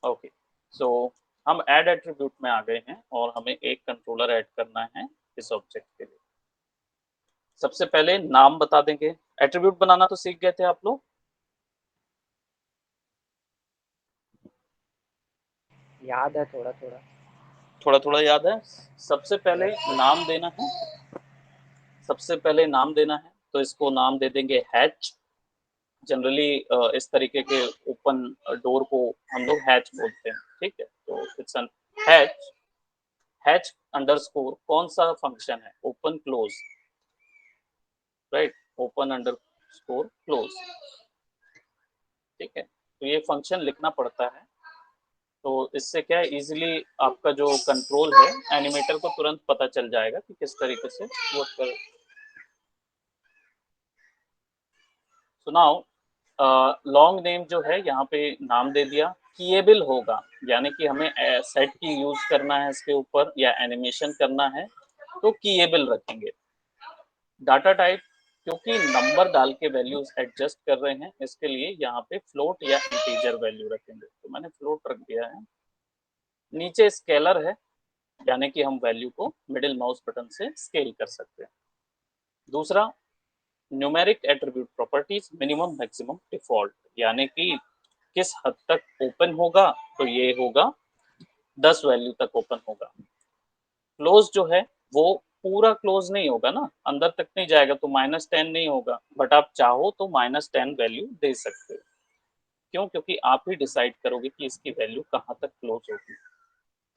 Okay, सो हम add attribute में आ गए हैं और हमें एक कंट्रोलर ऐड करना है इस ऑब्जेक्ट के लिए। सबसे पहले नाम बता देंगे। एट्रीब्यूट बनाना तो सीख गए थे आप लोग? याद है थोड़ा थोड़ा। थोड़ा थोड़ा याद है। सबसे पहले यस। नाम देना है। सबसे पहले नाम देना है, तो इसको नाम दे देंगे हैच। जनरली इस तरीके के ओपन डोर को हम लोग हैच बोलते हैं, ठीक है? तो it's an hatch. Hatch underscore कौन सा फंक्शन है? Open close, right? Open underscore close, ठीक है? तो ये फंक्शन लिखना पड़ता है। तो इससे क्या है, इजीली आपका जो कंट्रोल है एनिमेटर को तुरंत पता चल जाएगा कि किस तरीके से वो कर। सुनाओ, लॉन्ग नेम जो है यहाँ पे नाम दे दिया। कीएबल होगा, यानी कि हमें सेट की यूज करना है इसके ऊपर या एनिमेशन करना है, तो कीएबल रखेंगे। डाटा टाइप, क्योंकि नंबर डाल के वैल्यूज एडजस्ट कर रहे हैं, इसके लिए यहाँ पे फ्लोट या इंटीजर वैल्यू रखेंगे, तो मैंने फ्लोट रख दिया है। नीचे स्केलर है, यानी कि हम वैल्यू को मिडिल माउस बटन से स्केल कर सकते हैं। दूसरा, numeric attribute properties minimum maximum default, यानी कि किस हद तक ओपन होगा, तो ये होगा 10 वैल्यू तक ओपन होगा। क्लोज जो है वो पूरा क्लोज नहीं होगा ना, अंदर तक नहीं जाएगा, तो -10 नहीं होगा, बट आप चाहो तो -10 वैल्यू दे सकते हो। क्यों? क्योंकि आप ही डिसाइड करोगे कि इसकी वैल्यू कहाँ तक क्लोज होगी,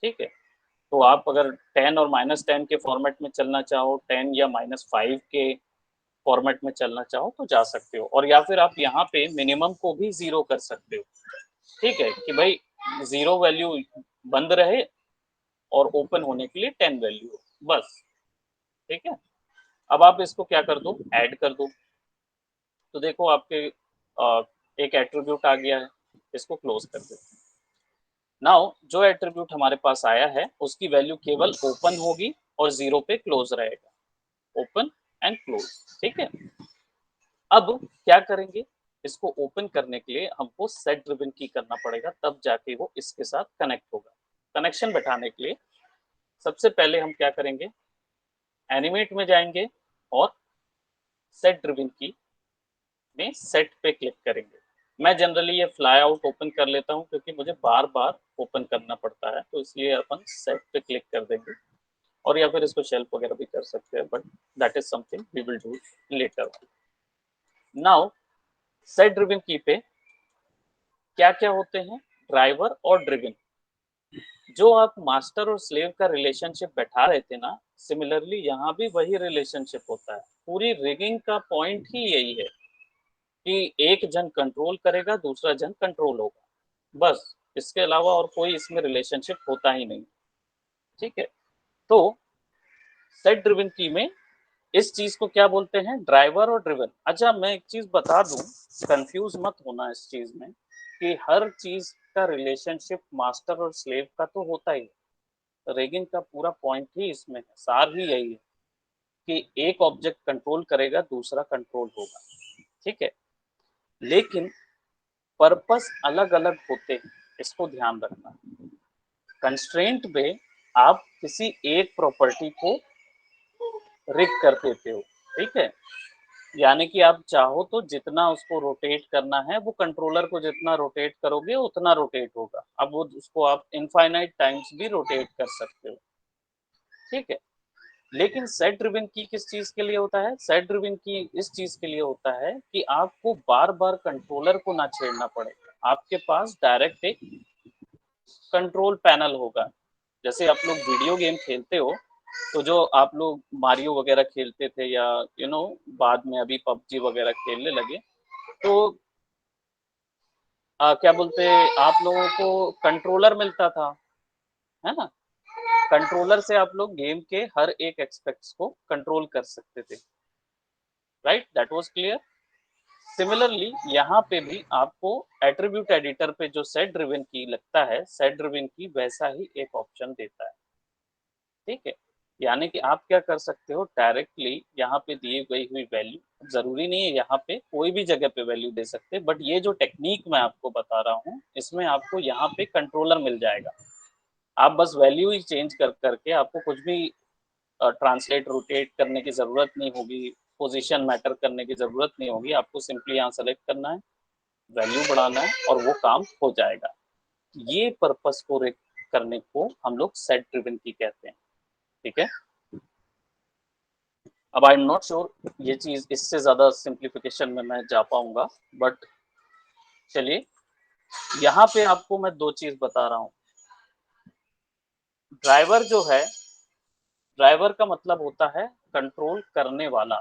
ठीक है? तो आप अगर 10 और -10 के फॉर्मेट में चलना चाहो, 10 या -5 के फॉर्मेट में चलना चाहो तो जा सकते हो, और या फिर आप यहाँ पे मिनिमम को भी 0 कर सकते हो, ठीक है? कि भाई 0 वैल्यू बंद रहे और ओपन होने के लिए 10 वैल्यू हो, बस, ठीक है? अब आप इसको क्या कर दो, ऐड कर दो। तो देखो आपके एक एट्रीब्यूट आ गया है, इसको क्लोज कर दो। नाउ जो एट्रीब्यूट हमारे पास आया है उसकी वैल्यू केवल ओपन होगी और 0 पे क्लोज रहेगा। ओपन एंड क्लोज, ठीक है? अब क्या करेंगे, इसको ओपन करने के लिए हमको सेट ड्रिवन की करना पड़ेगा, तब जाके वो इसके साथ कनेक्ट होगा। कनेक्शन बैठाने के लिए सबसे पहले हम क्या करेंगे, एनिमेट में जाएंगे और सेट ड्रिवन की में सेट पे क्लिक करेंगे। मैं जनरली ये फ्लाई आउट ओपन कर लेता हूँ क्योंकि मुझे बार बार ओपन करना पड़ता है, तो इसलिए अपन सेट पे क्लिक कर देंगे, और या फिर इसको शेल्फ वगैरह भी कर सकते हैं, but that is something we will do later. Now set driven key पे क्या क्या होते हैं, ड्राइवर और ड्रिवन। जो आप मास्टर और स्लेव का रिलेशनशिप बैठा रहे थे ना, सिमिलरली यहाँ भी वही रिलेशनशिप होता है। पूरी रिगिंग का पॉइंट ही यही है कि एक जन कंट्रोल करेगा, दूसरा जन कंट्रोल होगा, बस। इसके अलावा और कोई इसमें रिलेशनशिप होता ही नहीं, ठीक है? तो सेट ड्रिवन की में इस चीज को क्या बोलते हैं, ड्राइवर और ड्रिवन। अच्छा, मैं एक चीज बता दूं, कंफ्यूज मत होना इस चीज में, कि हर चीज का रिलेशनशिप मास्टर और स्लेव का तो होता ही है। रेगिंग का पूरा पॉइंट ही इसमें है, सार ही यही है कि एक ऑब्जेक्ट कंट्रोल करेगा, दूसरा कंट्रोल होगा, ठीक है? लेकिन पर्पस अलग अलग होते हैं, इसको ध्यान रखना। कंस्ट्रेंट में आप किसी एक प्रॉपर्टी को रिग कर देते हो, ठीक है? यानी कि आप चाहो तो जितना उसको रोटेट करना है, वो कंट्रोलर को जितना रोटेट करोगे उतना रोटेट होगा। अब वो उसको आप इनफाइनाइट टाइम्स भी रोटेट कर सकते हो, ठीक है? लेकिन सेट ड्रिवन की किस चीज के लिए होता है, सेट ड्रिवन की इस चीज के लिए होता है कि आपको बार बार कंट्रोलर को ना छेड़ना पड़े। आपके पास डायरेक्ट एक कंट्रोल पैनल होगा। जैसे आप लोग वीडियो गेम खेलते हो, तो जो आप लोग मारियो वगैरह खेलते थे, या बाद में अभी पबजी वगैरह खेलने लगे, तो क्या बोलते, आप लोगों को कंट्रोलर मिलता था, है ना? कंट्रोलर से आप लोग गेम के हर एक एक्सपेक्ट्स को कंट्रोल कर सकते थे, right? That was clear. Similarly यहाँ पे भी आपको एट्रीब्यूट एडिटर पे जो सेट ड्रिवन की लगता है, सेट ड्रिवन की वैसा ही एक ऑप्शन देता है, ठीक है? यानी कि आप क्या कर सकते हो, डायरेक्टली यहाँ पे दी गई हुई वैल्यू जरूरी नहीं है यहाँ पे कोई भी जगह पे वैल्यू दे सकते, बट ये जो टेक्निक मैं आपको बता रहा हूँ इसमें आपको यहाँ पे कंट्रोलर मिल जाएगा। आप बस वैल्यू ही चेंज कर करके आपको कुछ भी ट्रांसलेट रोटेट करने की जरूरत नहीं होगी, पोजीशन मैटर करने की जरूरत नहीं होगी, आपको सिंपली यहाँ सेलेक्ट करना है, वैल्यू बढ़ाना है और वो काम हो जाएगा। ये पर्पस को करने को हम लोग सेट ड्रिवन की कहते हैं। ठीक है, अब आई एम नॉट श्योर ये चीज इससे ज्यादा सिंप्लीफिकेशन में मैं जा पाऊंगा, बट चलिए यहाँ पे आपको मैं दो चीज बता रहा हूँ। ड्राइवर जो है, ड्राइवर का मतलब होता है कंट्रोल करने वाला।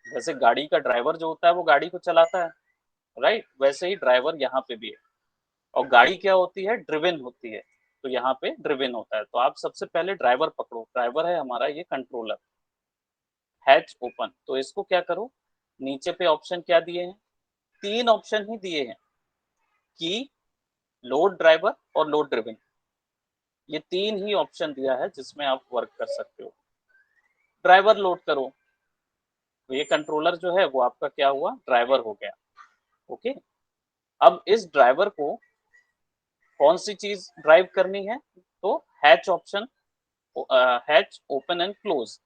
जैसे गाड़ी का ड्राइवर जो होता है वो गाड़ी को चलाता है, राइट, वैसे ही ड्राइवर यहाँ पे भी है। और गाड़ी क्या होती है, ड्रिवन होती है, तो यहाँ पे ड्रिवन होता है। तो आप सबसे पहले ड्राइवर पकड़ो, ड्राइवर है हमारा ये कंट्रोलर। हैच ओपन, तो इसको क्या करो, नीचे पे ऑप्शन क्या दिए हैं, तीन ऑप्शन ही दिए हैं कि लोड ड्राइवर और लोड ड्रिवन, ये तीन ही ऑप्शन दिया है जिसमें आप वर्क कर सकते हो। ड्राइवर लोड करो, तो ये कंट्रोलर जो है वो आपका क्या हुआ, ड्राइवर हो गया। ओके, अब इस ड्राइवर को कौन सी चीज ड्राइव करनी है, तो hatch option, hatch open and close,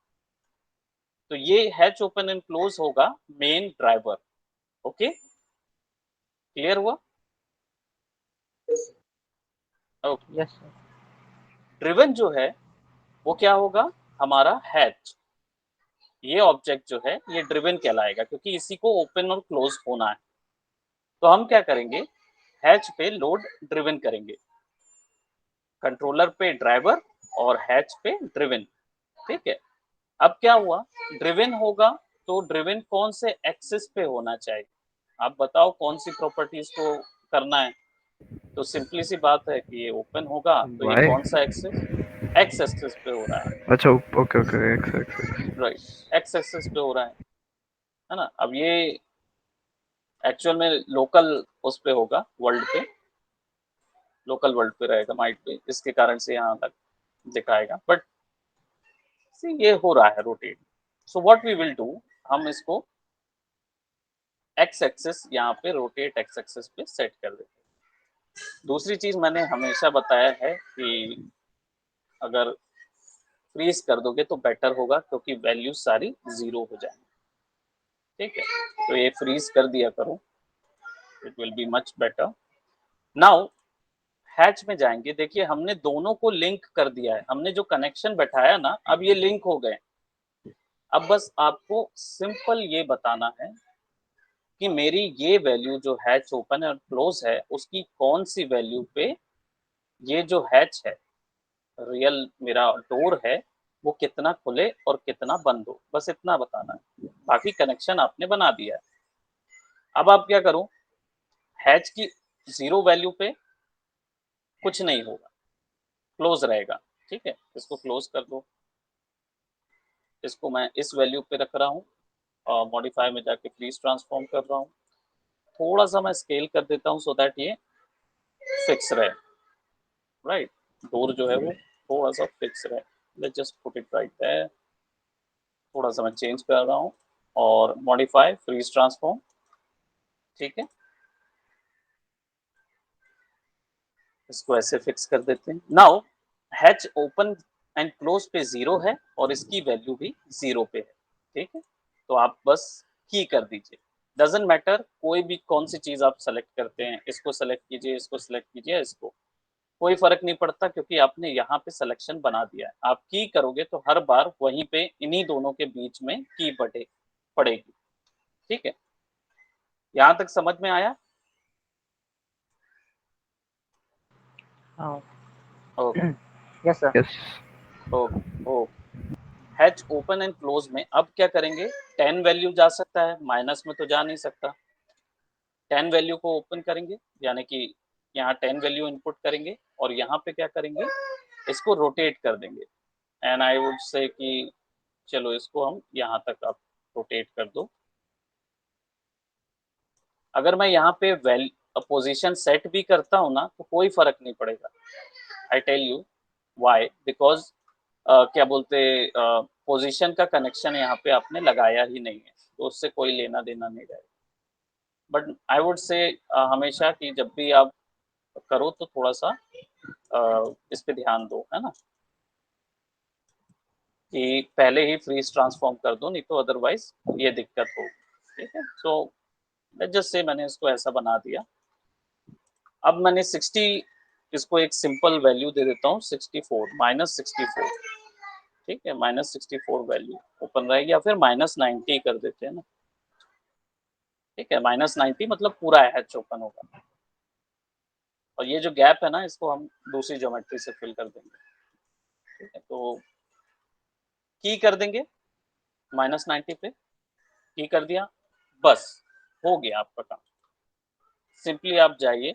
तो ये हैच ओपन एंड क्लोज होगा मेन ड्राइवर। ओके, क्लियर हुआ? Okay, yes sir. ड्रिवन जो है वो क्या होगा, हमारा हैच, ये ऑब्जेक्ट जो है ये ड्रिवन कहलाएगा क्योंकि इसी को ओपन और क्लोज होना है। तो हम क्या करेंगे, हैच पे लोड ड्रिवन करेंगे, कंट्रोलर पे ड्राइवर और हैच पे ड्रिवन। ठीक है, अब क्या हुआ, ड्रिवन होगा तो ड्रिवन कौन से एक्सिस पे होना चाहिए, आप बताओ कौन सी प्रॉपर्टीज को करना है। तो सिंपली सी बात है कि ये ओपन होगा तो ये वाई कौन सा एक्सिस, एक्स एक्सिस पे हो रहा है, अच्छा okay okay x x right, x axis पे हो रहा है ना। अब ये एक्चुअल में लोकल उस पे होगा, वर्ल्ड पे, लोकल वर्ल्ड पे रहेगा माइट पे, इसके कारण से यहाँ तक दिखाएगा, बट ये हो रहा है rotate. So what we will do, हम इसको एक्स एक्सिस यहाँ पे रोटेट एक्स एक्सिस पे सेट कर देते हैं। दूसरी चीज मैंने हमेशा बताया है कि अगर फ्रीज कर दोगे तो बेटर होगा क्योंकि वैल्यू सारी जीरो हो जाएंगी। ठीक है, तो ये फ्रीज कर दिया करो, it will be much better. Now hatch में जाएंगे, देखिए हमने दोनों को लिंक कर दिया है, हमने जो कनेक्शन बैठाया ना अब ये लिंक हो गए। अब बस आपको सिंपल ये बताना है कि मेरी ये वैल्यू जो हैच ओपन और क्लोज है उसकी कौन सी वैल्यू पे ये जो हैच है, रियल मेरा डोर है, वो कितना खुले और कितना बंद हो, बस इतना बताना है, बाकी कनेक्शन आपने बना दिया है। अब आप क्या करो, हैच की जीरो वैल्यू पे कुछ नहीं होगा, क्लोज रहेगा। ठीक है, इसको क्लोज कर दो, इसको मैं इस वैल्यू पे रख रहा हूँ और मॉडिफाई में जाके फ्रीज ट्रांसफॉर्म कर रहा हूँ। थोड़ा सा मैं स्केल कर देता हूँ सो दैट ये फिक्स रहे, राइट, डोर जो है वो थोड़ा सा फिक्स रहे। Let's just put it right there, थोड़ा सा मैं चेंज कर रहा हूँ और मॉडिफाई फ्रीज ट्रांसफॉर्म। ठीक है, इसको ऐसे फिक्स कर देते हैं। Now hatch open and close पे जीरो है और इसकी वैल्यू भी जीरो पे है। ठीक है, तो आप बस की कर दीजिए, डजेंट मैटर कोई भी कौन सी चीज आप सेलेक्ट करते हैं, इसको सेलेक्ट कीजिए, इसको सेलेक्ट कीजिए, इसको कोई फर्क नहीं पड़ता क्योंकि आपने यहाँ पे सिलेक्शन बना दिया है। आप की करोगे तो हर बार वहीं पे इन्हीं दोनों के बीच में की पड़ेगी। ठीक है, यहाँ तक समझ में आया? हाँ। Okay, yes sir. Yes okay, okay. Hatch open and close में अब क्या करेंगे, 10 वैल्यू जा सकता है, माइनस में तो जा नहीं सकता। 10 वैल्यू को ओपन करेंगे, यानी कि यहाँ 10 वैल्यू इनपुट करेंगे और यहाँ पे क्या करेंगे, इसको रोटेट कर देंगे। एंड आई वुड से कि चलो इसको हम यहाँ तक आप रोटेट कर दो। अगर मैं यहाँ पे पोजीशन सेट भी करता हूँ ना तो कोई फर्क नहीं पड़ेगा। I tell you why, because क्या बोलते, पोजीशन का कनेक्शन यहाँ पे आपने लगाया ही नहीं है, तो उससे कोई लेना देना नहीं रहेगा। बट आई वुड से हमेशा कि जब भी आप करो तो थोड़ा सा इस पे ध्यान दो, है ना, कि पहले ही फ्रीज ट्रांसफॉर्म कर दो, नहीं तो अदरवाइज ये दिक्कत हो। ठीक है, सो जस्ट से मैंने इसको ऐसा बना दिया। अब मैंने 60 इसको एक सिंपल वैल्यू दे देता हूँ, 64 -64। ठीक है, -64 वैल्यू ओपन रहेगी, या फिर -90 कर देते हैं ना। ठीक है, -90 मतलब पूरा हैच ओपन होगा, और ये जो गैप है ना इसको हम दूसरी ज्योमेट्री से फिल कर देंगे। ठीक है, तो की कर देंगे -90 पे, की कर दिया, बस हो गया आपका काम। सिंपली आप जाइए,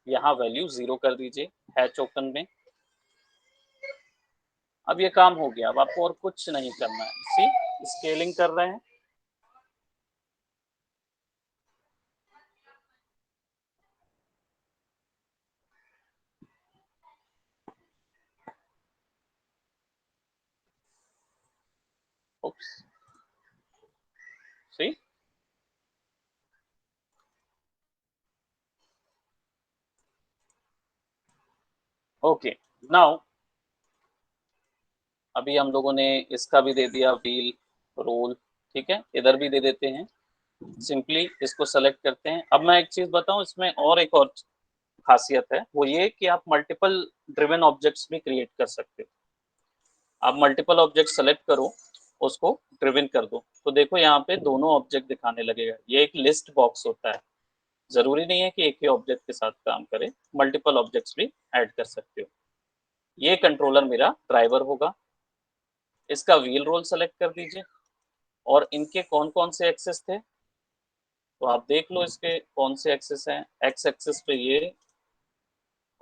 यहाँ वैल्यू 0 कर दीजिए हैच ओपन में। अब ये काम हो गया, अब आपको और कुछ नहीं करना है। सी स्केलिंग कर रहे हैं, oops, see, ओके, नाउ अभी हम लोगों ने इसका भी दे दिया व्हील रोल। ठीक है, इधर भी दे देते हैं। सिंपली इसको सेलेक्ट करते हैं। अब मैं एक चीज बताऊं, इसमें और एक और खासियत है, वो ये कि आप मल्टीपल ड्रिवन ऑब्जेक्ट्स भी क्रिएट कर सकते हो। आप मल्टीपल ऑब्जेक्ट सेलेक्ट करो, उसको ड्रिवन कर दो, तो देखो यहाँ पे दोनों ऑब्जेक्ट दिखाने लगेगा। ये एक लिस्ट बॉक्स होता है, जरूरी नहीं है कि एक ही ऑब्जेक्ट के साथ काम करे, मल्टीपल ऑब्जेक्ट्स भी ऐड कर सकते हो। ये कंट्रोलर मेरा ड्राइवर होगा, इसका व्हील रोल सेलेक्ट कर दीजिए, और इनके कौन कौन से एक्सेस थे तो आप देख लो, इसके कौन से एक्सेस हैं। एक्स एक्सेस पे ये,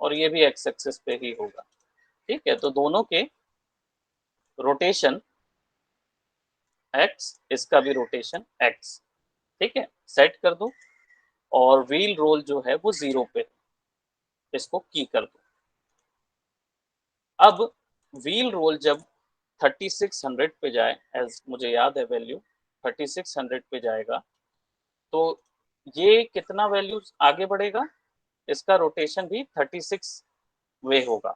और ये भी एक्स एक्सेस पे ही होगा। ठीक है, तो दोनों के रोटेशन एक्स, इसका भी रोटेशन एक्स। ठीक है, सेट कर दो, और व्हील रोल जो है वो 0 पे, इसको की कर दो। अब व्हील रोल जब 3600 पे जाए, एज मुझे याद है वैल्यू 3600 पे जाएगा, तो ये कितना वैल्यू आगे बढ़ेगा, इसका रोटेशन भी 36 वे होगा।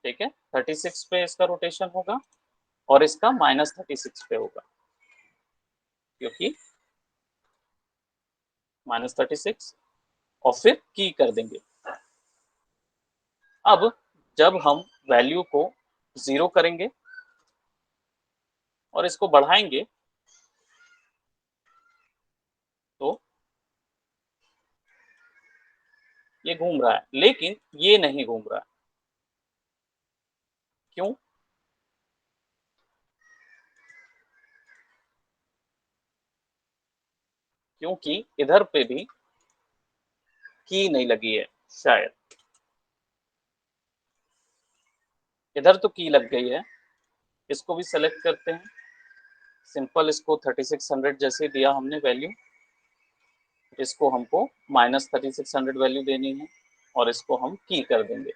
ठीक है, 36 पे इसका रोटेशन होगा, और इसका -36 पे होगा, क्योंकि -36, और फिर की कर देंगे। अब जब हम वैल्यू को 0 करेंगे और इसको बढ़ाएंगे, तो ये घूम रहा है, लेकिन ये नहीं घूम रहा है। क्यों? क्योंकि इधर पे भी की नहीं लगी है शायद। इधर तो की लग गई है, इसको भी सेलेक्ट करते हैं। सिंपल इसको 3600 जैसे दिया हमने वैल्यू, इसको हमको -3600 वैल्यू देनी है, और इसको हम की कर देंगे।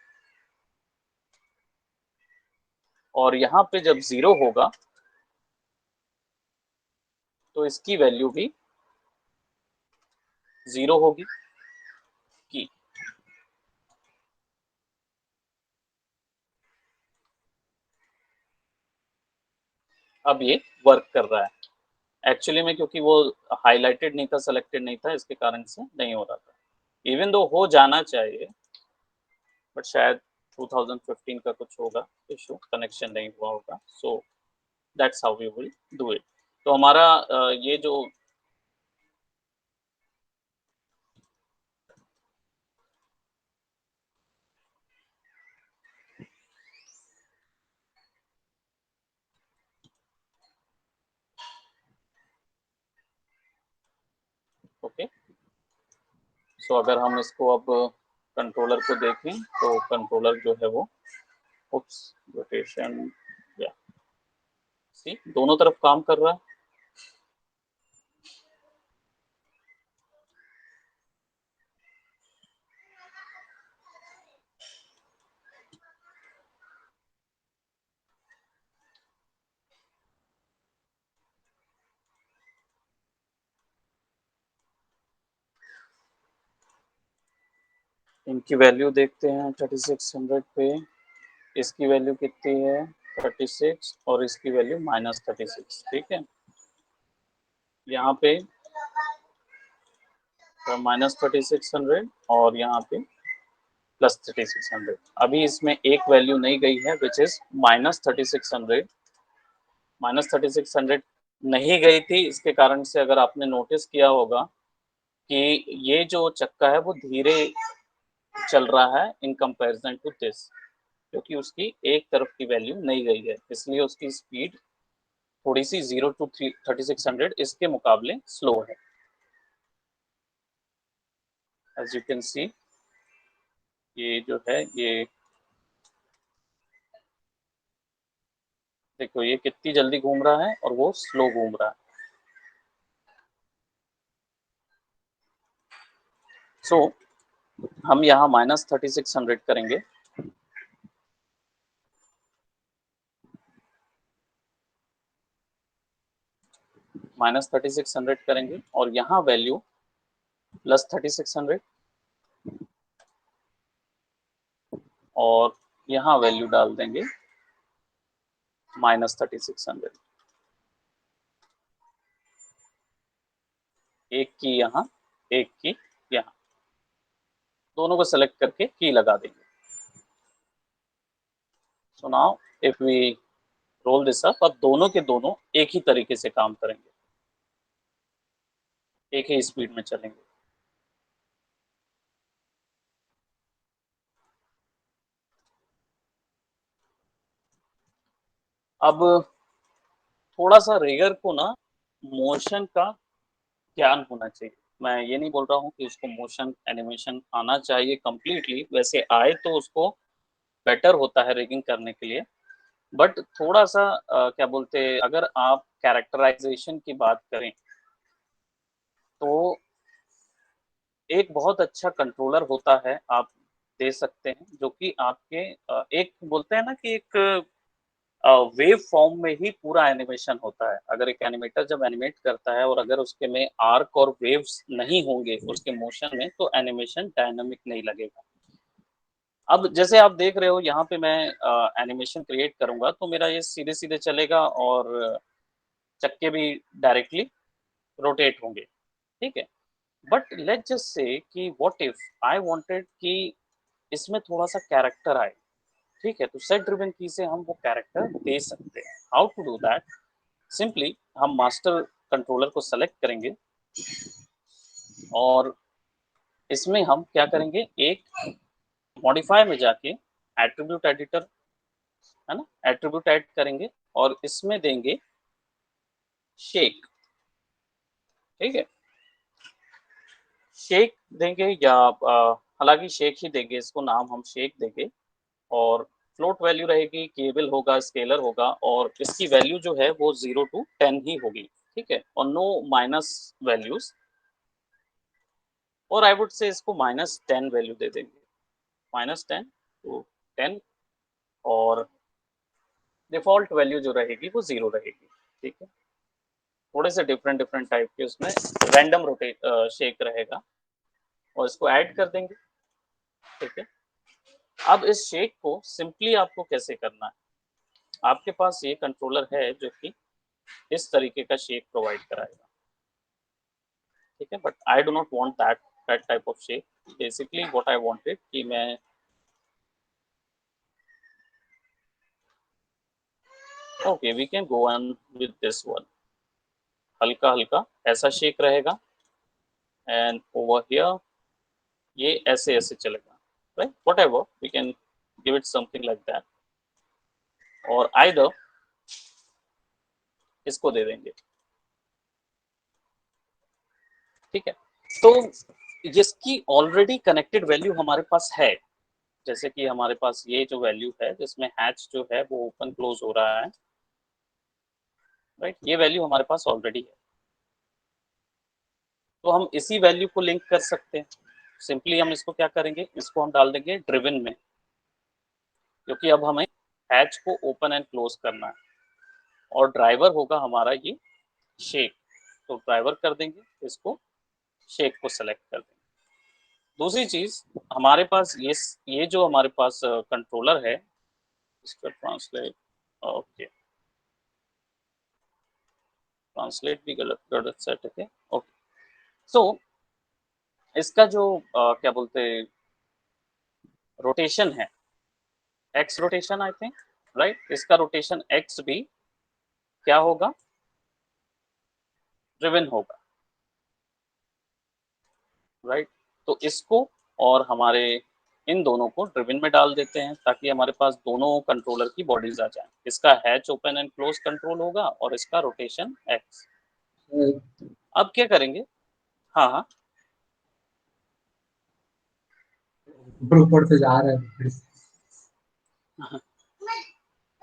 और यहाँ पे जब 0 होगा तो इसकी वैल्यू भी 0 होगी की। अब ये वर्क कर रहा है एक्चुअली में, क्योंकि वो हाईलाइटेड नहीं था, सेलेक्टेड नहीं था, इसके कारण से नहीं हो रहा था। इवन दो हो जाना चाहिए, बट शायद 2015 का कुछ होगा इशू, कनेक्शन नहीं हुआ होगा। So that's how we will do it. तो हमारा ये जो ओके, सो अगर हम इसको अब कंट्रोलर को देखें, तो कंट्रोलर जो है वो उप्स रोटेशन, या सी दोनों तरफ काम कर रहा है। इनकी वैल्यू देखते हैं 3600 पे। इसकी वैल्यू कितनी है 36 और इसकी वैल्यू -36। ठीक है, यहाँ पे -3600 और यहाँ पे +3600। अभी इसमें एक वैल्यू नहीं गई है विच इज -3600। -3600 नहीं गई थी, इसके कारण से अगर आपने नोटिस किया होगा कि ये जो चक्का है वो धीरे चल रहा है इन कंपैरिजन टू दिस, क्योंकि उसकी एक तरफ की वैल्यू नहीं गई है, इसलिए उसकी स्पीड थोड़ी सी 0 to 3600 इसके मुकाबले स्लो है। एज यू कैन सी ये जो है ये देखो ये कितनी जल्दी घूम रहा है और वो स्लो घूम रहा है। सो हम यहाँ -3600 करेंगे। -3600 करेंगे और यहाँ वैल्यू +3600 और यहाँ वैल्यू डाल देंगे -3600। एक की यहाँ, एक की यहाँ, दोनों को सेलेक्ट करके की लगा देंगे। So now if we roll this up, अब दोनों के दोनों एक ही तरीके से काम करेंगे, एक ही स्पीड में चलेंगे। अब थोड़ा सा रेगर को ना मोशन का ज्ञान होना चाहिए। मैं ये नहीं बोल रहा हूँ कि उसको मोशन एनिमेशन आना चाहिए कंप्लीटली, वैसे आए तो उसको बेटर होता है रिगिंग करने के लिए। बट थोड़ा सा क्या बोलते हैं, अगर आप कैरेक्टराइजेशन की बात करें तो एक बहुत अच्छा कंट्रोलर होता है, आप दे सकते हैं, जो कि आपके एक बोलते हैं ना कि एक वेव फॉर्म में ही पूरा एनिमेशन होता है। अगर एक एनिमेटर जब एनिमेट करता है और अगर उसके में आर्क और वेव्स नहीं होंगे उसके मोशन में, तो एनिमेशन डायनामिक नहीं लगेगा। अब जैसे आप देख रहे हो यहाँ पे मैं एनिमेशन क्रिएट करूंगा तो मेरा ये सीधे सीधे चलेगा और चक्के भी डायरेक्टली रोटेट होंगे। ठीक है, बट लेट्स जस्ट से कि व्हाट इफ आई वांटेड कि इसमें थोड़ा सा कैरेक्टर आए। ठीक है, तो सेट ड्रिवन की से हम वो कैरेक्टर दे सकते हैं। How to do that? Simply हम मास्टर कंट्रोलर को सेलेक्ट करेंगे और इसमें हम क्या करेंगे, एक मॉडिफाई में जाके एट्रीब्यूट एडिटर है ना, एट्रीब्यूट ऐड करेंगे और इसमें देंगे शेक। ठीक है, शेक देंगे या हालांकि शेक ही देंगे, इसको नाम हम शेक देंगे। और फ्लोट वैल्यू रहेगी, केबल होगा, स्केलर होगा और इसकी वैल्यू जो है वो 0 to 10 ही होगी। ठीक है, और नो माइनस वैल्यूज, और आई वुड से इसको -10 वैल्यू दे देंगे, -10 to 10। और डिफॉल्ट वैल्यू जो रहेगी वो 0 रहेगी। ठीक है, थोड़े से डिफरेंट डिफरेंट टाइप के उसमें रैंडम रोटेट शेक रहेगा और इसको ऐड कर देंगे। ठीक है, अब इस शेक को सिंपली आपको कैसे करना है, आपके पास ये कंट्रोलर है जो कि इस तरीके का शेक प्रोवाइड कराएगा। ठीक है, but I do not want that type of shake. Basically what I wanted कि मैं okay we can go on with this one. हल्का हल्का ऐसा शेक रहेगा एंड ओवर हियर ये ऐसे ऐसे चलेगा, right? Whatever we can give it something like that, और आइदर इसको दे देंगे। ठीक है, तो इसकी ऑलरेडी कनेक्टेड वैल्यू हमारे पास है। जैसे कि हमारे पास ये जो वैल्यू है जिसमें हैच जो है वो ओपन क्लोज हो रहा है, राइट? ये वैल्यू हमारे पास ऑलरेडी है, तो हम इसी वैल्यू को लिंक कर सकते हैं। सिंपली हम इसको क्या करेंगे, इसको हम डाल देंगे ड्रिवन में, क्योंकि अब हमें हैच को ओपन एंड क्लोज करना है और ड्राइवर होगा हमारा ये शेक। तो ड्राइवर कर देंगे, इसको शेक को सेलेक्ट कर देंगे। दूसरी चीज, हमारे पास ये जो हमारे पास कंट्रोलर है, इसका ट्रांसलेट, ओके, ट्रांसलेट भी गलत सेट है, ओके। सो इसका जो क्या बोलते हैं, रोटेशन है, x rotation I think, right, इसका रोटेशन एक्स भी क्या होगा, ड्रिवन होगा, राइट। तो इसको और हमारे इन दोनों को ड्रिवन में डाल देते हैं ताकि हमारे पास दोनों कंट्रोलर की बॉडीज आ जाएं। इसका hatch open and close control होगा और इसका रोटेशन एक्स। अब क्या करेंगे, हाँ हाँ, ऊपर से जा रहा है।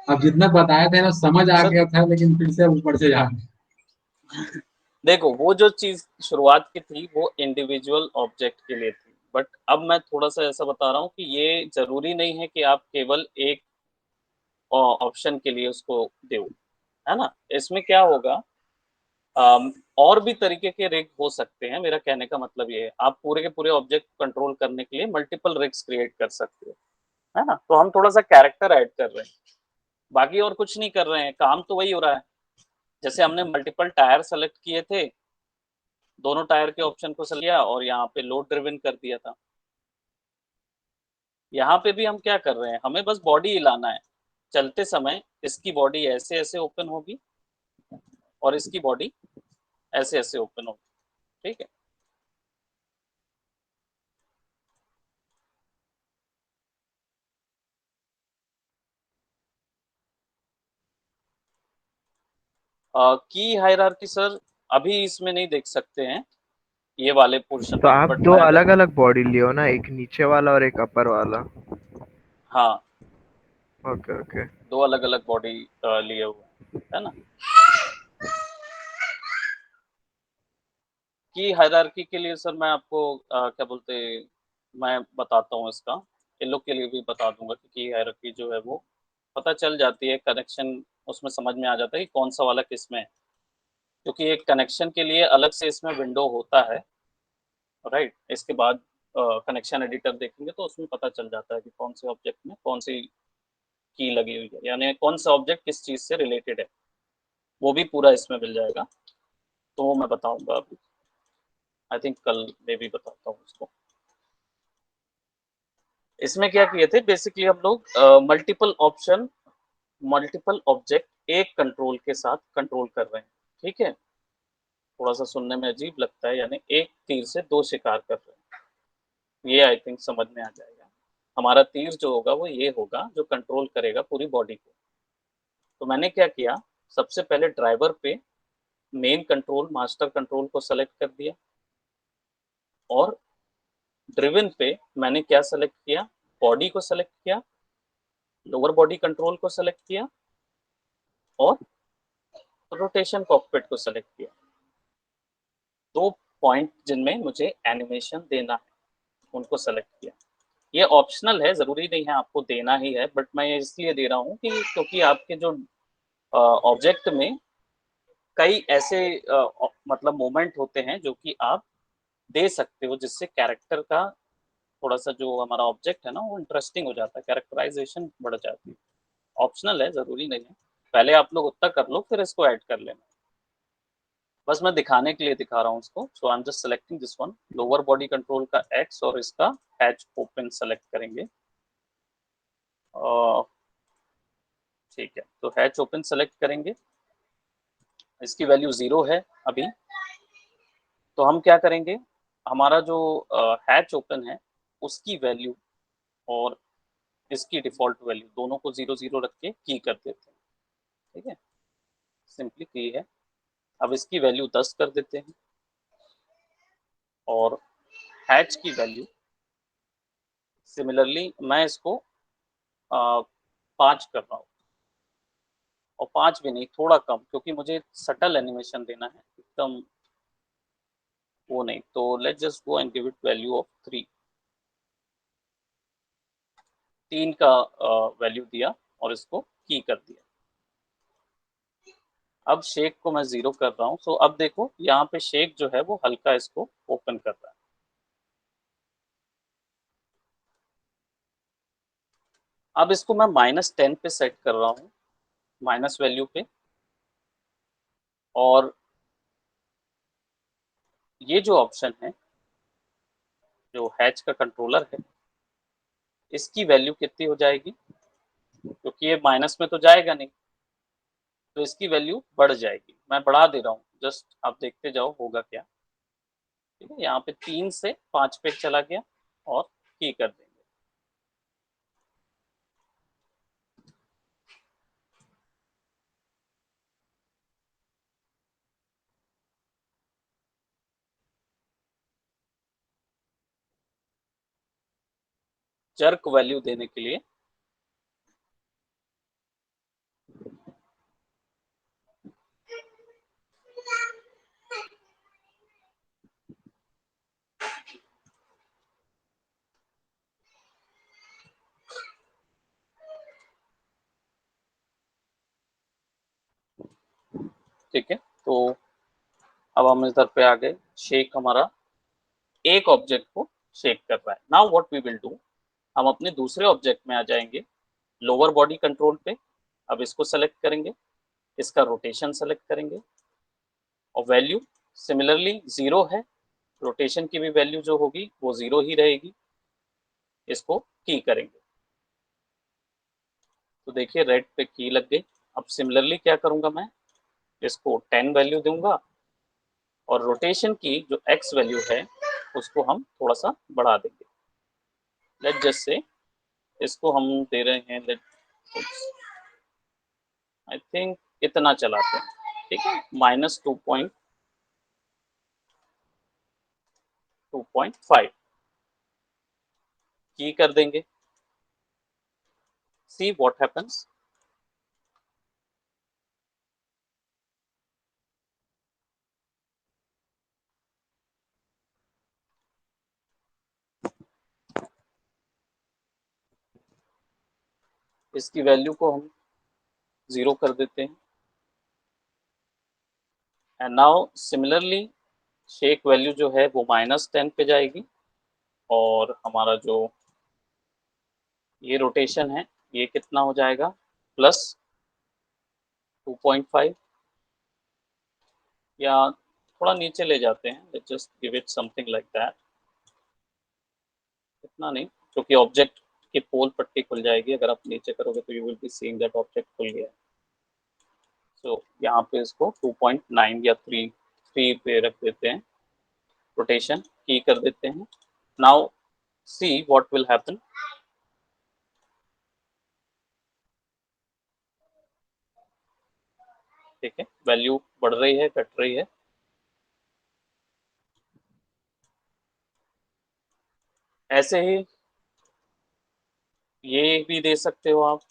अब जितना बताया था ना समझ आ सर गया था, लेकिन फिर से ऊपर से जा रहा है। देखो, वो जो चीज शुरुआत की थी वो इंडिविजुअल ऑब्जेक्ट के लिए थी, बट अब मैं थोड़ा सा ऐसा बता रहा हूँ कि ये जरूरी नहीं है कि आप केवल एक ऑप्शन के लिए उसको दो, है ना। इसमें क्या होगा, और भी तरीके के रिग हो सकते हैं। मेरा कहने का मतलब ये है, आप पूरे के पूरे ऑब्जेक्ट कंट्रोल करने के लिए मल्टीपल रिग्स क्रिएट कर सकते हो, है ना। तो हम थोड़ा सा कैरेक्टर ऐड कर रहे हैं, बाकी और कुछ नहीं कर रहे हैं, काम तो वही हो रहा है। जैसे हमने मल्टीपल टायर सेलेक्ट किए थे, दोनों टायर के ऑप्शन को सेलेक्ट किया और यहाँ पे लोड ड्रिवन कर दिया था। यहाँ पे भी हम क्या कर रहे हैं, हमें बस बॉडी हिलाना है, चलते समय इसकी बॉडी ऐसे ऐसे ओपन होगी और इसकी बॉडी ऐसे ऐसे ओपन होगी, ठीक है। की हायरार्की सर अभी इसमें नहीं देख सकते हैं ये वाले पोर्शन तो में, आप बट दो मैं अगर, अलग अलग बॉडी लियो ना, एक नीचे वाला और एक अपर वाला। हाँ, ओके ओके। दो अलग अलग बॉडी लिए हुए है ना। की हायरार्की के लिए सर मैं आपको क्या बोलते, मैं बताता हूँ इसका, इन लोग के लिए भी बता दूंगा कि की हायरार्की जो है वो पता चल जाती है, कनेक्शन उसमें समझ में आ जाता है कि कौन सा वाला किस में है, क्योंकि एक कनेक्शन के लिए अलग से इसमें विंडो होता है, राइट। इसके बाद कनेक्शन एडिटर देखेंगे तो उसमें पता चल जाता है कि कौन से ऑब्जेक्ट में कौन सी की लगी हुई है, यानी कौन सा ऑब्जेक्ट किस चीज से रिलेटेड है, वो भी पूरा इसमें मिल जाएगा। तो वो मैं बताऊंगा अभी, आई थिंक कल मैं भी बताता हूँ उसको। इसमें क्या किए थे, बेसिकली हम लोग मल्टीपल ऑप्शन, मल्टीपल ऑब्जेक्ट एक कंट्रोल के साथ कंट्रोल कर रहे हैं, ठीक है। थोड़ा सा सुनने में अजीब लगता है, यानी एक तीर से दो शिकार कर रहे हैं, ये आई थिंक समझ में आ जाएगा। हमारा तीर जो होगा वो ये होगा जो कंट्रोल करेगा पूरी बॉडी को। तो मैंने क्या किया, सबसे पहले ड्राइवर पे मेन कंट्रोल मास्टर कंट्रोल को सेलेक्ट कर दिया, और ड्रिवन पे मैंने क्या सेलेक्ट किया, बॉडी को सेलेक्ट किया, लोअर बॉडी कंट्रोल को सेलेक्ट किया और रोटेशन कॉकपिट को सेलेक्ट किया। दो पॉइंट जिनमें मुझे एनिमेशन देना है उनको सेलेक्ट किया। ये ऑप्शनल है, जरूरी नहीं है आपको देना ही है, बट मैं इसलिए दे रहा हूँ कि क्योंकि आपके जो ऑब्जेक्ट में कई ऐसे मतलब मोमेंट होते हैं जो कि आप दे सकते हो, जिससे कैरेक्टर का थोड़ा सा जो हमारा ऑब्जेक्ट है ना वो इंटरेस्टिंग हो जाता है, कैरेक्टराइजेशन बढ़ जाती है। ऑप्शनल है, जरूरी नहीं है, पहले आप लोग उतना कर लो फिर इसको ऐड कर लेना। बस मैं दिखाने के लिए दिखा रहा हूँ इसको। So I am just selecting this one, lower body control का एक्स और इसका हैच ओपन सेलेक्ट करेंगे, ठीक है। तो हैच ओपन सेलेक्ट करेंगे, इसकी वैल्यू 0 है अभी। तो हम क्या करेंगे, हमारा जो हैच ओपन है उसकी वैल्यू और इसकी डिफॉल्ट वैल्यू दोनों को 0 0 रख के की कर देते हैं, ठीक है, सिंपली की है। अब इसकी वैल्यू 10 कर देते हैं और हैच की वैल्यू सिमिलरली मैं इसको 5 कर रहा हूँ, और 5 भी नहीं, थोड़ा कम, क्योंकि मुझे सटल एनिमेशन देना है, एकदम वो नहीं। तो let's just go and give it value of 3, 3 का वैल्यू दिया और इसको की कर दिया। अब शेक को मैं 0 कर रहा हूँ। सो अब देखो यहाँ पे शेक जो है वो हल्का इसको ओपन कर रहा है, अब इसको मैं -10 पे सेट कर रहा हूँ, माइनस वैल्यू पे, और ये जो ऑप्शन है, जो हैच का कंट्रोलर है, इसकी वैल्यू कितनी हो जाएगी, क्योंकि ये माइनस में तो जाएगा नहीं, तो इसकी वैल्यू बढ़ जाएगी। मैं बढ़ा दे रहा हूँ, जस्ट आप देखते जाओ होगा क्या। ठीक है, यहाँ पे 3 से 5 पे चला गया और की कर देंगे। जर्क वैल्यू देने के लिए ठीक है, तो अब हम इधर पे आ गए। शेक हमारा एक ऑब्जेक्ट को शेक कर रहा है। Now what we will do, हम अपने दूसरे ऑब्जेक्ट में आ जाएंगे, लोअर बॉडी कंट्रोल पे। अब इसको सेलेक्ट करेंगे, इसका रोटेशन सेलेक्ट करेंगे, और वैल्यू सिमिलरली 0 है, रोटेशन की भी वैल्यू जो होगी वो 0 ही रहेगी। इसको की करेंगे, तो देखिए रेड पे की लग गई। अब सिमिलरली क्या करूंगा, मैं इसको 10 वैल्यू दूंगा, और रोटेशन की जो एक्स वैल्यू है उसको हम थोड़ा सा बढ़ा देंगे। लेट जस्ट से इसको हम दे रहे हैं, लेट आई थिंक इतना चलाते हैं। ठीक है, -2.5 की कर देंगे। See what happens. इसकी वैल्यू को हम 0 कर देते हैं, and now similarly shake value जो है वो -10 पे जाएगी, और हमारा जो ये रोटेशन है ये कितना हो जाएगा, +2.5, या थोड़ा नीचे ले जाते हैं, let's just give it something like that. इतना नहीं, क्योंकि ऑब्जेक्ट की पोल पट्टी खुल जाएगी। अगर आप नीचे करोगे तो you will be seeing that object खुल गया है। सो यहाँ पे इसको 2.9 या 3 पे रख देते हैं, रोटेशन की कर देते हैं। Now see what will happen. ठीक है, वैल्यू बढ़ रही है, घट रही है। ऐसे ही ये भी दे सकते हो आप।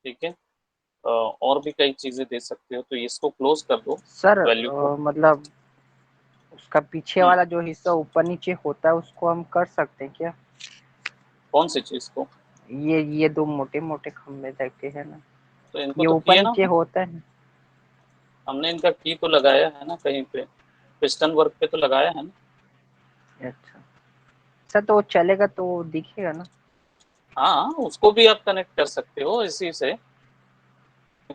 ठीक है, और भी कई चीजें दे सकते हो, तो इसको क्लोज कर दो सर वैल्यू को। मतलब उसका पीछे हम्म, वाला जो हिस्सा ऊपर नीचे होता है उसको हम कर सकते हैं क्या? कौन सी चीज को? ये दो मोटे मोटे खंभे टाइप के है ना, तो इनको ये तो ऊपर किए ना, नीचे होता है। हमने इनका की तो लगाया है ना कहीं पे, पिस्टन वर्क पे तो लगाया है ना। अच्छा सर, तो वो चलेगा तो वो दिखेगा ना? हाँ, उसको भी आप कनेक्ट कर सकते हो, इसी से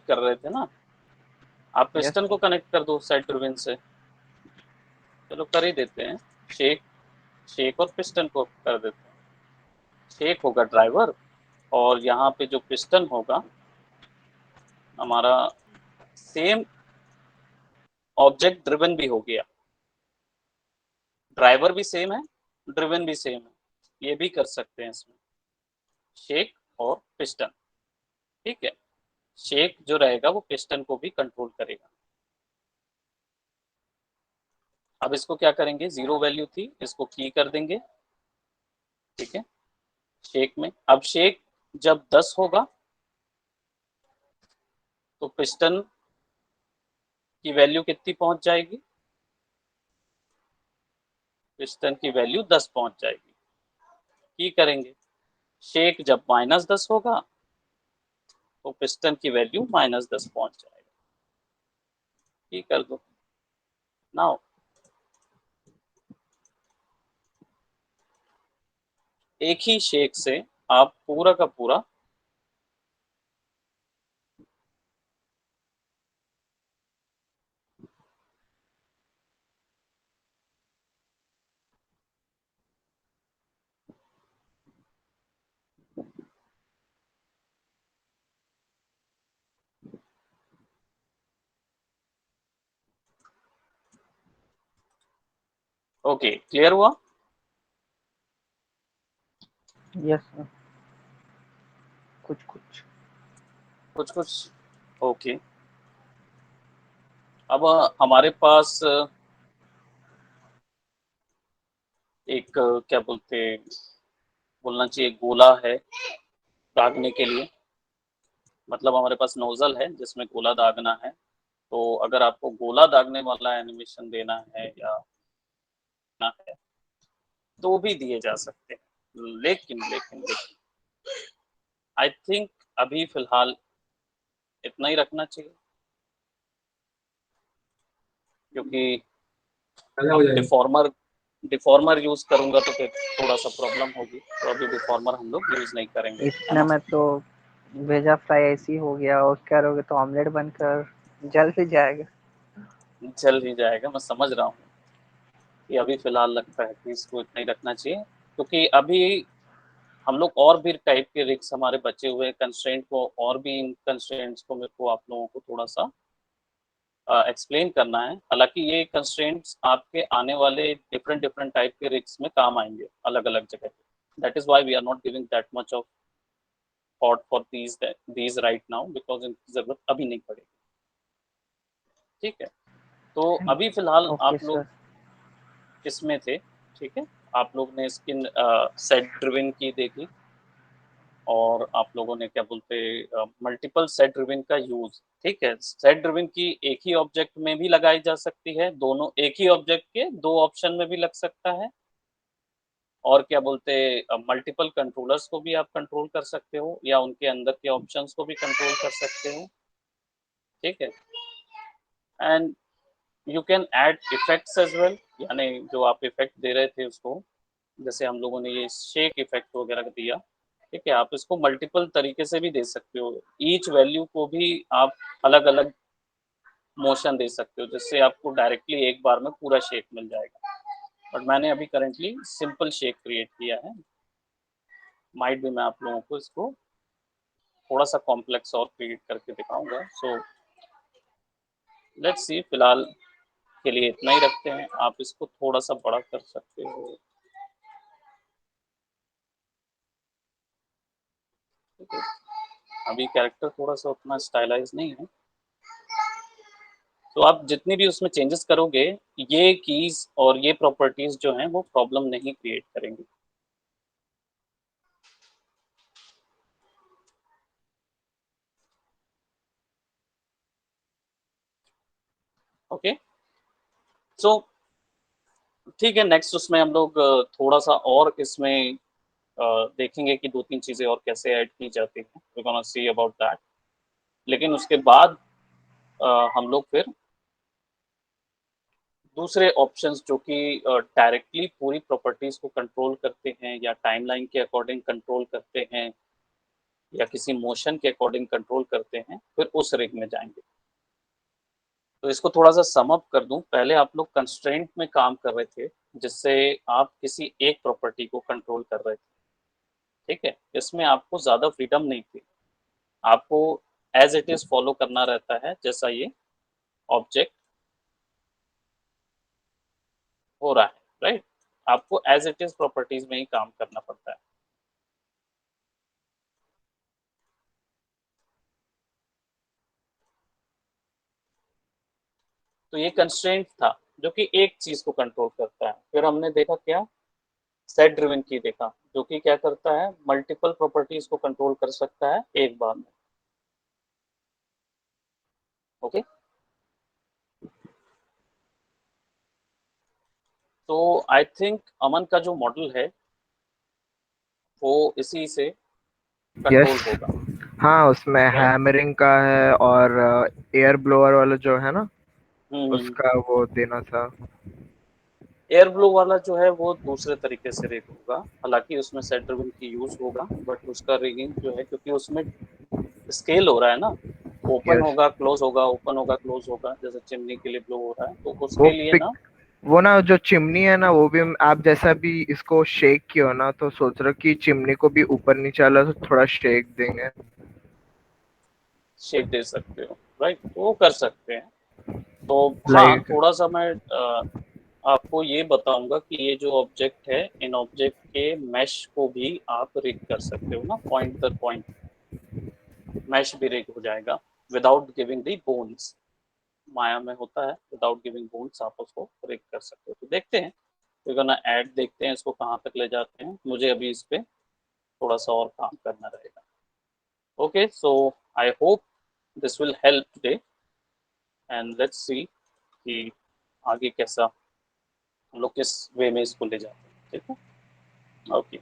कर रहे थे ना। आप यस पिस्टन को सर। कनेक्ट कर दो साइड टर्बिन से। चलो कर ही देते हैं। शेक शेक और पिस्टन को कर देते हैं। शेक होगा ड्राइवर, और यहाँ पे जो पिस्टन होगा हमारा, सेम ऑब्जेक्ट ड्रिवन भी हो गया। ड्राइवर भी सेम है, ड्रिवन भी सेम है, ये भी कर सकते हैं इसमें, शेक और पिस्टन। ठीक है, शेक जो रहेगा वो पिस्टन को भी कंट्रोल करेगा। अब इसको क्या करेंगे, 0 वैल्यू थी, इसको की कर देंगे। ठीक है, शेक में अब शेक जब 10 होगा तो पिस्टन की वैल्यू कितनी पहुंच जाएगी, पिस्टन की वैल्यू 10 पहुंच जाएगी। की करेंगे, शेक जब -10 होगा तो पिस्टन की वैल्यू -10 पहुंच जाएगा। की कर दो। नाउ एक ही शेक से आप पूरा का पूरा ओके, क्लियर हुआ? यस सर, कुछ कुछ। कुछ ओके। अब हमारे पास एक क्या बोलते, बोलना चाहिए गोला है दागने के लिए, मतलब हमारे पास नोजल है जिसमें गोला दागना है। तो अगर आपको गोला दागने वाला एनिमेशन देना है या ना है तो भी दिए जा सकते हैं, लेकिन आई थिंक अभी फिलहाल इतना ही रखना चाहिए, क्योंकि पहले हो अब जाएगा। डिफॉर्मर डिफॉर्मर यूज करूंगा तो फिर थोड़ा सा प्रॉब्लम होगी, तो अभी डिफॉर्मर हम लोग यूज नहीं करेंगे, है इतने ना? में तो भेजा फ्राई ऐसी हो गया, और करोगे तो ऑमलेट बनकर जल भी जाएगा। चल ही जाएगा, मैं समझ रहा हूँ कि अभी फिलहाल लगता है कि इसको इतना ही रखना चाहिए, क्योंकि अभी हम लोग और भी टाइप के रिग्स हमारे बचे हुए कंस्ट्रेंट को, और भी इन कंस्ट्रेंट्स को मेरे को आप लोगों को थोड़ा सा एक्सप्लेन करना है। हालांकि ये कंस्ट्रेंट्स आपके आने वाले डिफरेंट डिफरेंट टाइप के रिग्स में काम आएंगे अलग अलग जगह पे। That is why we are not giving that much of thought for these right now, because इनकी जरूरत अभी नहीं पड़ेगी। ठीक है, तो अभी फिलहाल ओके आप लोग सर। इसमें थे, ठीक है। आप लोग ने स्किन सेट ड्रिवन की देखी, और आप लोगों ने क्या बोलते मल्टीपल सेट ड्रिवन का यूज, ठीक है। सेट ड्रिवन की एक ही ऑब्जेक्ट में भी लगाई जा सकती है, दोनों एक ही ऑब्जेक्ट के दो ऑप्शन में भी लग सकता है, और क्या बोलते मल्टीपल कंट्रोलर्स को भी आप कंट्रोल कर सकते हो, या उनके अंदर के ऑप्शंस को भी कंट्रोल कर सकते हो, ठीक है। And you can add effects as well, यानी जो आप इफेक्ट दे रहे थे उसको, जैसे हम लोगों ने ये शेक इफेक्ट वगैरह दिया, ठीक है। आप इसको मल्टीपल तरीके से भी दे सकते हो, ईच वैल्यू को भी आप अलग अलग मोशन दे सकते हो, जिससे आपको डायरेक्टली एक बार में पूरा शेक मिल जाएगा। बट मैंने अभी करेंटली सिंपल शेक क्रिएट किया है, माइट भी मैं आप लोगों को इसको थोड़ा सा कॉम्प्लेक्स और क्रिएट करके दिखाऊंगा। सो लेट्स सी, फिलहाल के लिए इतना ही रखते हैं, आप इसको थोड़ा सा बड़ा कर सकते हो, ठीक है। अभी कैरेक्टर थोड़ा सा उतना स्टाइलाइज नहीं है, तो आप जितनी भी उसमें चेंजेस करोगे, ये कीज और ये प्रॉपर्टीज जो हैं वो प्रॉब्लम नहीं क्रिएट करेंगी। ओके, सो ठीक है, नेक्स्ट उसमें हम लोग थोड़ा सा और इसमें देखेंगे कि दो तीन चीजें और कैसे ऐड की जाती हैं, we gonna see about that. लेकिन उसके बाद हम लोग फिर दूसरे ऑप्शंस जो कि डायरेक्टली पूरी प्रॉपर्टीज को कंट्रोल करते हैं, या टाइमलाइन के अकॉर्डिंग कंट्रोल करते हैं, या किसी मोशन के अकॉर्डिंग कंट्रोल करते हैं, फिर उस रिग में जाएंगे। तो इसको थोड़ा सा सम अप कर दूं, पहले आप लोग कंस्ट्रेंट में काम कर रहे थे, जिससे आप किसी एक प्रॉपर्टी को कंट्रोल कर रहे थे, ठीक है। इसमें आपको ज्यादा फ्रीडम नहीं थी, आपको एज इट इज फॉलो करना रहता है जैसा ये ऑब्जेक्ट हो रहा है, राइट। आपको एज इट इज प्रॉपर्टीज में ही काम करना पड़ता है। तो ये कंस्ट्रेंट था जो कि एक चीज को कंट्रोल करता है। फिर हमने देखा क्या, सेट ड्रिवन की देखा, जो कि क्या करता है, मल्टीपल प्रॉपर्टीज को कंट्रोल कर सकता है एक बार में। ओके, तो आई थिंक अमन का जो मॉडल है वो इसी से यस। कंट्रोल होगा। हाँ, उसमें राइट। हैमरिंग का है और एयर ब्लोअर वाला जो है ना, हम्म। उसका वो देना था। एयर ब्लो वाला जो है वो दूसरे तरीके से रेग होगा, हालांकि उसमें सेट ड्रिवन की यूज होगा, बट उसका रेगिंग जो है, क्योंकि उसमें स्केल हो रहा है ना, ओपन यस। होगा क्लोज होगा, ओपन होगा क्लोज होगा, जैसे चिमनी के लिए ब्लो हो रहा है, तो वो उसके लिए पिक ना। वो ना जो चिमनी है ना, वो भी आप जैसा भी इसको शेक किया ना, तो सोच रहा कि चिमनी को भी ऊपर नीचे वाला तो थोड़ा शेक देंगे। शेप दे सकते हो, राइट, वो कर सकते हैं। तो हाँ, लाइक थोड़ा सा मैं आपको ये बताऊंगा कि ये जो ऑब्जेक्ट है, इन ऑब्जेक्ट के मैश को भी आप रिग कर सकते हो ना, पॉइंट दर पॉइंट मैश भी रिग हो जाएगा विदाउट गिविंग दी बोन्स। माया में होता है, विदाउट गिविंग बोन्स आप उसको रिग कर सकते हो। तो देखते हैं, we're gonna ऐड देखते हैं इसको कहाँ तक ले जाते हैं। मुझे अभी इस पे थोड़ा सा और काम करना रहेगा। Okay, so I hope this will help today and let's see कि आगे कैसा हम लोग किस वे में इसको ले जाते हैं। ठीक है, ओके।